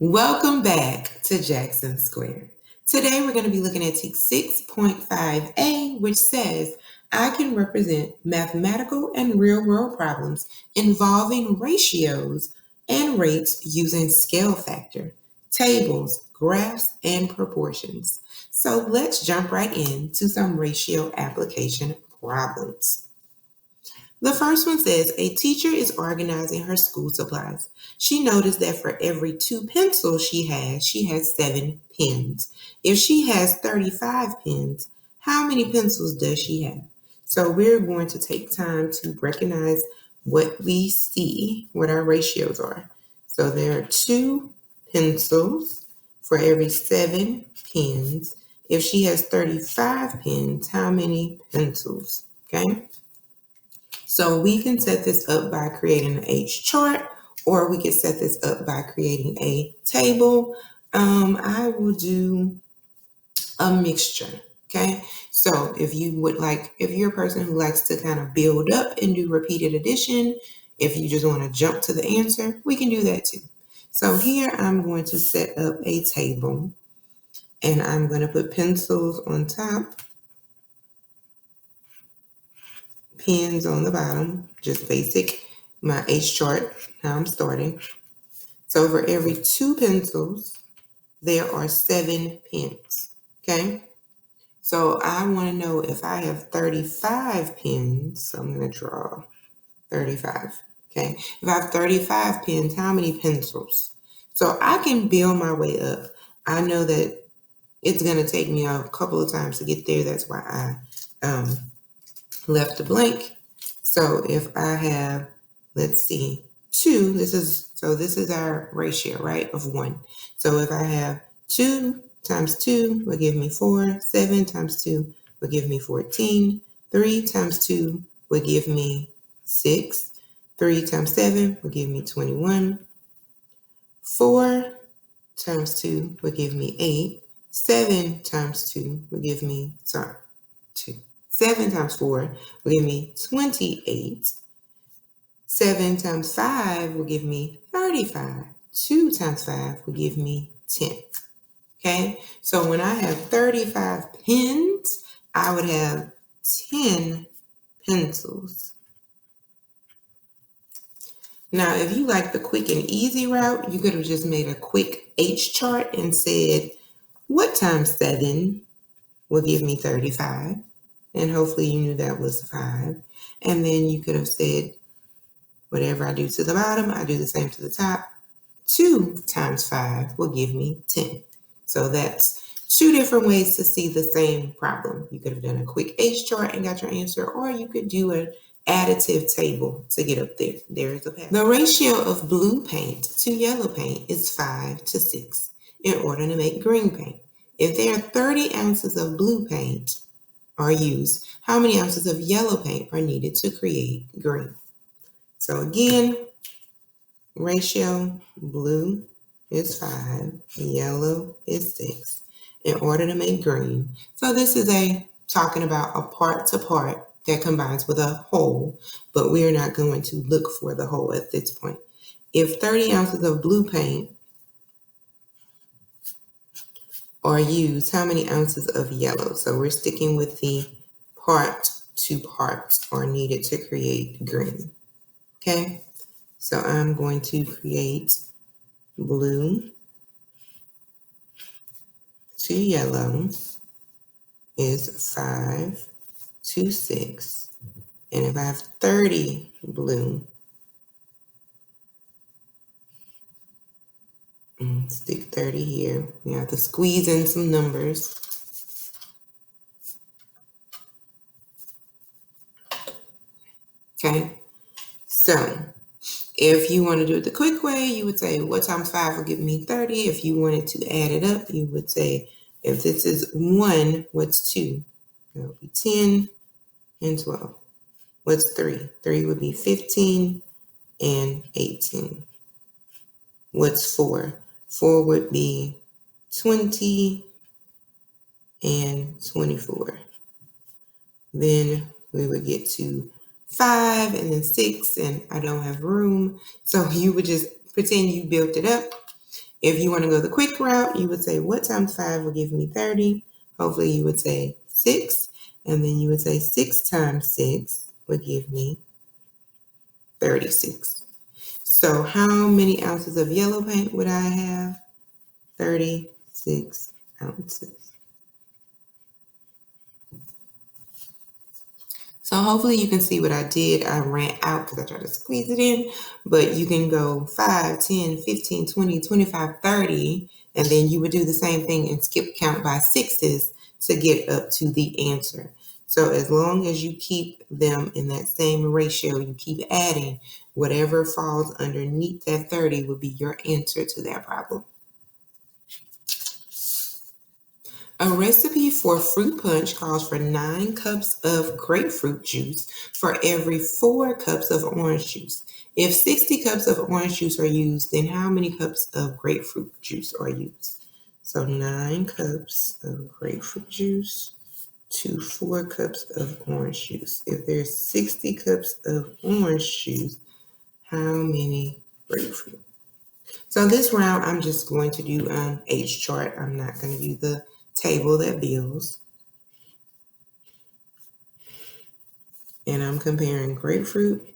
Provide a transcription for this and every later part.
Welcome back to Jackson Square. Today we're going to be looking at TEK 6.5a, which says, I can represent mathematical and real-world problems involving ratios and rates using scale factor, tables, graphs, and proportions. So let's jump right into some ratio application problems. The first one says a teacher is organizing her school supplies. She noticed that for every 2 pencils she has 7 pens. If she has 35 pens, how many pencils does she have? So we're going to take time to recognize what we see, what our ratios are. So there are 2 pencils for every 7 pens. If she has 35 pens, how many pencils? Okay. So we can set this up by creating an H chart, or we can set this up by creating a table. I will do a mixture. Okay. So if you're a person who likes to kind of build up and do repeated addition, if you just want to jump to the answer, we can do that too. So here I'm going to set up a table and I'm going to put pencils on top, pens on the bottom, just basic, my H chart, how I'm starting. So for every 2 pencils, there are 7 pens, okay? So I want to know if I have 35 pens, so I'm going to draw 35, okay? If I have 35 pens, how many pencils? So I can build my way up. I know that it's going to take me a couple of times to get there. That's why I left a blank. So if I have, let's see, 2, this is our ratio, right, of 1. So if I have 2 times 2 will give me 4, 7 times 2 will give me 14, 3 times 2 will give me 6, 3 times 7 will give me 21, 4 times 2 will give me 8, 7 times 2 will give me, 2. 7 times 4 will give me 28. 7 times 5 will give me 35. 2 times 5 will give me 10. Okay, so when I have 35 pens, I would have 10 pencils. Now, if you like the quick and easy route, you could have just made a quick H chart and said, what times 7 will give me 35? And hopefully you knew that was 5. And then you could have said, whatever I do to the bottom, I do the same to the top. 2 times 5 will give me 10. So that's 2 different ways to see the same problem. You could have done a quick H chart and got your answer, or you could do an additive table to get up there. There is a pattern. The ratio of blue paint to yellow paint is 5 to 6 in order to make green paint. If there are 30 ounces of blue paint are used, how many ounces of yellow paint are needed to create green? So again, ratio, blue is 5, yellow is 6, in order to make green. So this is talking about a part to part that combines with a whole, but we are not going to look for the whole at this point. If 30 ounces of blue paint are used, how many ounces of yellow? So we're sticking with the part to parts are needed to create green. Okay, so I'm going to create blue to yellow is 5 to 6. And if I have 30 blue, stick 30 here. We have to squeeze in some numbers. Okay, so if you want to do it the quick way, you would say, what times 5 will give me 30? If you wanted to add it up, you would say, if this is 1, what's 2? That would be 10 and 12. What's 3? 3 would be 15 and 18. What's 4? 4 would be 20 and 24. Then we would get to 5 and then 6, and I don't have room. So you would just pretend you built it up. If you want to go the quick route, you would say, what times 5 will give me 30? Hopefully you would say 6. And then you would say 6 times 6 would give me 36. So how many ounces of yellow paint would I have? 36 ounces. So hopefully you can see what I did. I ran out because I tried to squeeze it in, but you can go 5, 10, 15, 20, 25, 30, and then you would do the same thing and skip count by sixes to get up to the answer. So as long as you keep them in that same ratio, you keep adding, whatever falls underneath that 30 would be your answer to that problem. A recipe for fruit punch calls for 9 cups of grapefruit juice for every 4 cups of orange juice. If 60 cups of orange juice are used, then how many cups of grapefruit juice are used? So 9 cups of grapefruit juice to 4 cups of orange juice. If there's 60 cups of orange juice, how many grapefruit? So this round, I'm just going to do H chart. I'm not going to do the table that builds. And I'm comparing grapefruit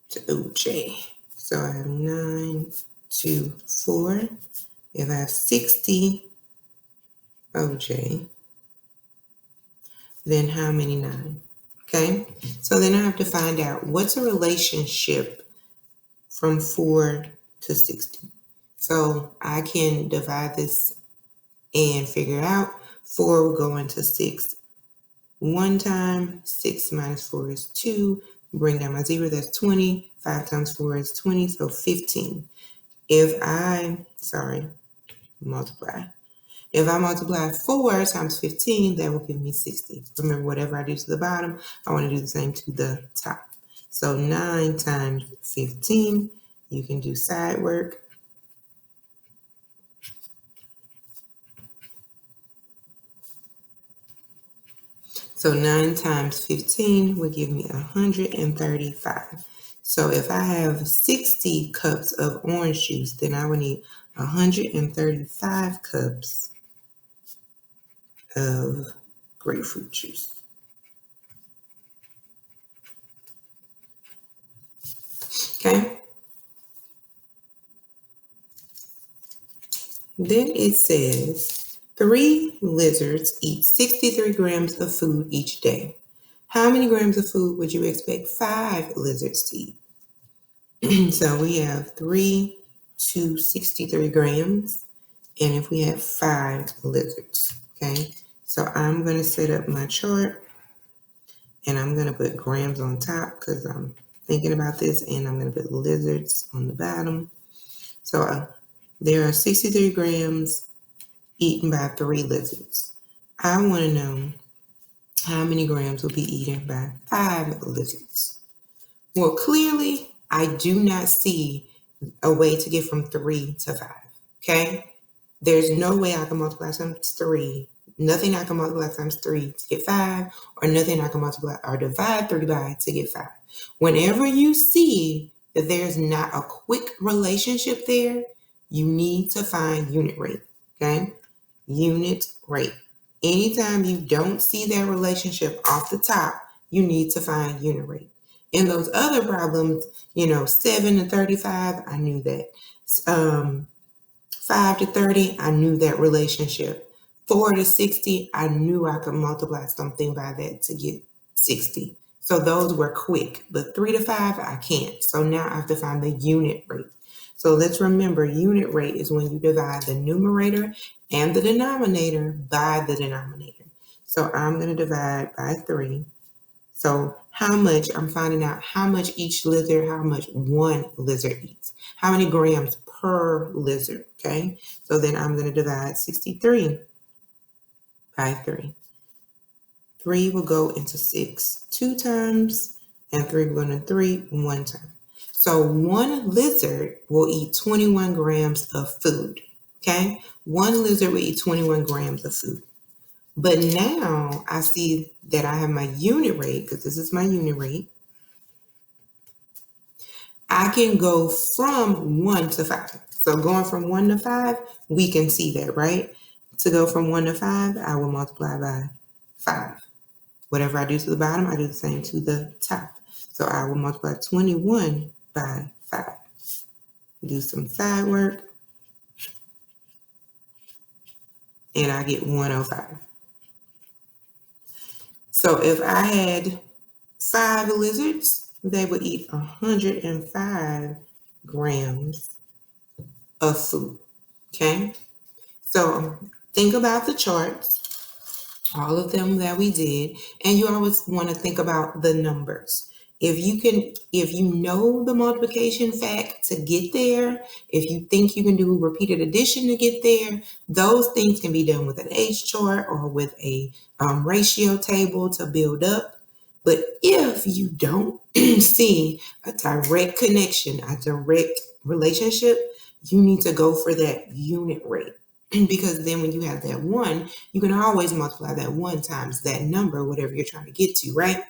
to OJ. So I have 9 to 4. If I have 60 OJ, then how many 9? Okay, so then I have to find out what's a relationship from 4 to 60. So I can divide this and figure out 4 will go into 6 one time. 6 minus 4 is 2. Bring down my 0, that's 20. 5 times 4 is 20, so 15. Multiply. If I multiply 4 times 15, that will give me 60. Remember, whatever I do to the bottom, I want to do the same to the top. So 9 times 15, you can do side work. So 9 times 15 would give me 135. So if I have 60 cups of orange juice, then I would need 135 cups of grapefruit juice. Okay. Then it says 3 lizards eat 63 grams of food each day. How many grams of food would you expect 5 lizards to eat? So we have 3 to 63 grams. And if we have 5 lizards, okay? So I'm going to set up my chart and I'm going to put grams on top because I'm thinking about this, and I'm going to put lizards on the bottom. So there are 63 grams eaten by 3 lizards. I want to know how many grams will be eaten by 5 lizards. Well, clearly, I do not see a way to get from 3 to 5, okay? There's no way I can multiply times 3. Nothing I can multiply times 3 to get 5, or nothing I can multiply or divide 3 by to get 5. Whenever you see that there's not a quick relationship there, you need to find unit rate, okay? Unit rate. Anytime you don't see that relationship off the top, you need to find unit rate. In those other problems, 7 to 35, I knew that. 5 to 30, I knew that relationship. 4 to 60, I knew I could multiply something by that to get 60. So those were quick, but 3 to 5, I can't. So now I have to find the unit rate. So let's remember, unit rate is when you divide the numerator and the denominator by the denominator. So I'm going to divide by 3. So how much, I'm finding out how much each lizard, how much one lizard eats. How many grams per lizard, okay? So then I'm going to divide 63 by 3. 3 will go into 6 2 times, and 3 will go into 3 1 time. So one lizard will eat 21 grams of food, okay? One lizard will eat 21 grams of food. But now I see that I have my unit rate, because this is my unit rate. I can go from 1 to 5. So going from 1 to 5, we can see that, right? To go from 1 to 5, I will multiply by 5. Whatever I do to the bottom, I do the same to the top. So I will multiply 21 by 5. Do some side work, and I get 105. So if I had 5 lizards, they would eat 105 grams of food. Okay? So think about the charts, all of them that we did, and you always want to think about the numbers. If you know the multiplication fact to get there, if you think you can do repeated addition to get there, those things can be done with an H chart or with a ratio table to build up. But if you don't see a direct connection, a direct relationship, you need to go for that unit rate. Because then when you have that 1, you can always multiply that 1 times that number, whatever you're trying to get to, right?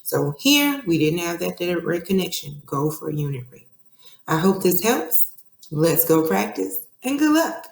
So here, we didn't have that direct connection. Go for a unit rate. I hope this helps. Let's go practice, and good luck.